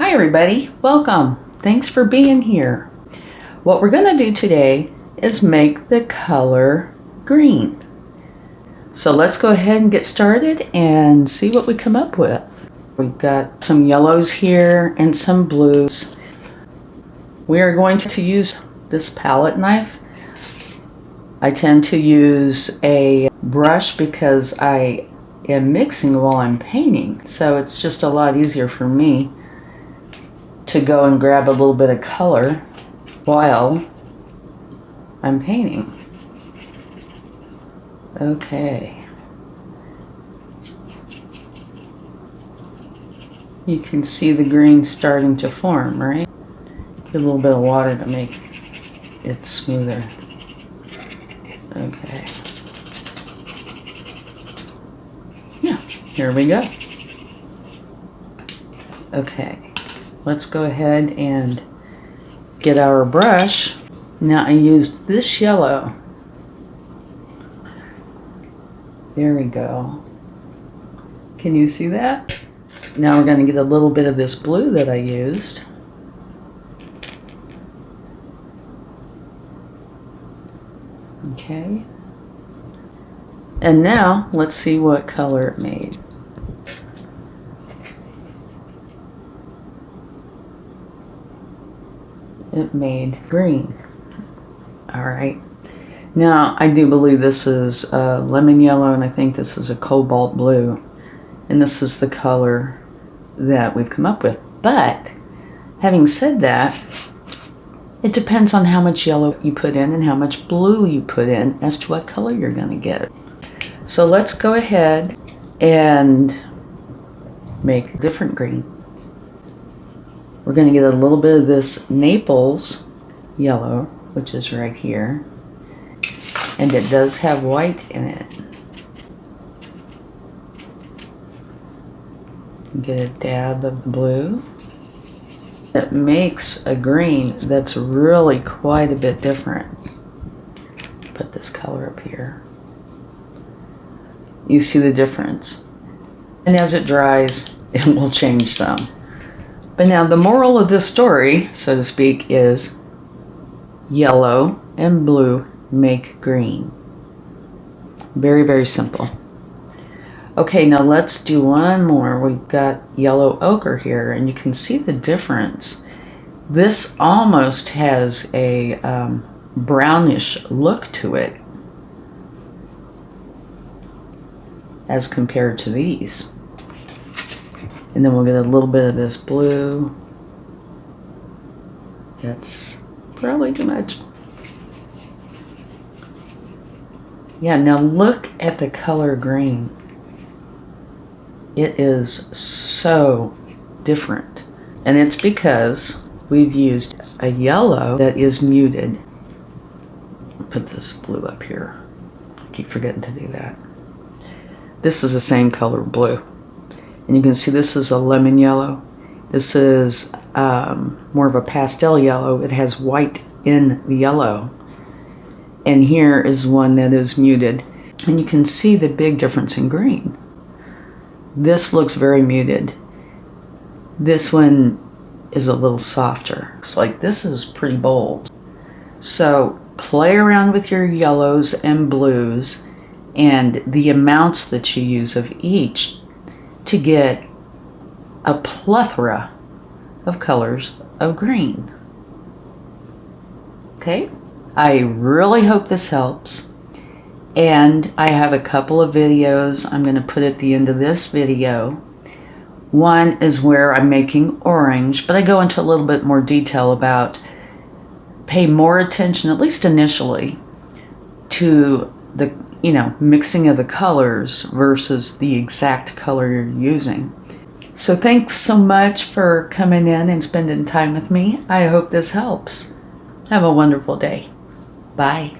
Hi everybody, welcome. Thanks for being here. What we're going to do today is make the color green. So let's go ahead and get started and see what we come up with. We've got some yellows here and some blues. We are going to use this palette knife. I tend to use a brush because I am mixing while I'm painting, so it's just a lot easier for me to go and grab a little bit of color while I'm painting. Okay. You can see the green starting to form, right? Give a little bit of water to make it smoother. Okay. Yeah, here we go. Okay. Let's go ahead and get our brush. Now I used this yellow. There we go. Can you see that? Now we're going to get a little bit of this blue that I used. Okay. And now let's see what color it made. It made green. All right. Now I do believe this is lemon yellow, and I think this is a cobalt blue, and this is the color that we've come up with. But having said that, it depends on how much yellow you put in and how much blue you put in as to what color you're going to get. So let's go ahead and make a different green. We're going to get a little bit of this Naples yellow, which is right here, and it does have white in it. Get a dab of the blue. It makes a green that's really quite a bit different. Put this color up here. You see the difference. And as it dries, it will change some. But now the moral of this story, so to speak, is yellow and blue make green. Very, very simple. Okay, now let's do one more. We've got yellow ochre here, and you can see the difference. This almost has a brownish look to it as compared to these. And then we'll get a little bit of this blue. That's probably too much. Yeah, now look at the color green. It is so different. And it's because we've used a yellow that is muted. Put this blue up here. I keep forgetting to do that. This is the same color blue. And you can see this is a lemon yellow. This is more of a pastel yellow. It has white in the yellow. And here is one that is muted. And you can see the big difference in green. This looks very muted. This one is a little softer. It's like this is pretty bold. So play around with your yellows and blues and the amounts that you use of each to get a plethora of colors of green. Okay, I really hope this helps. And I have a couple of videos I'm going to put at the end of this video. One is where I'm making orange, but I go into a little bit more detail about pay more attention, at least initially, to the mixing of the colors versus the exact color you're using. So thanks so much for coming in and spending time with me. I hope this helps. Have a wonderful day. Bye.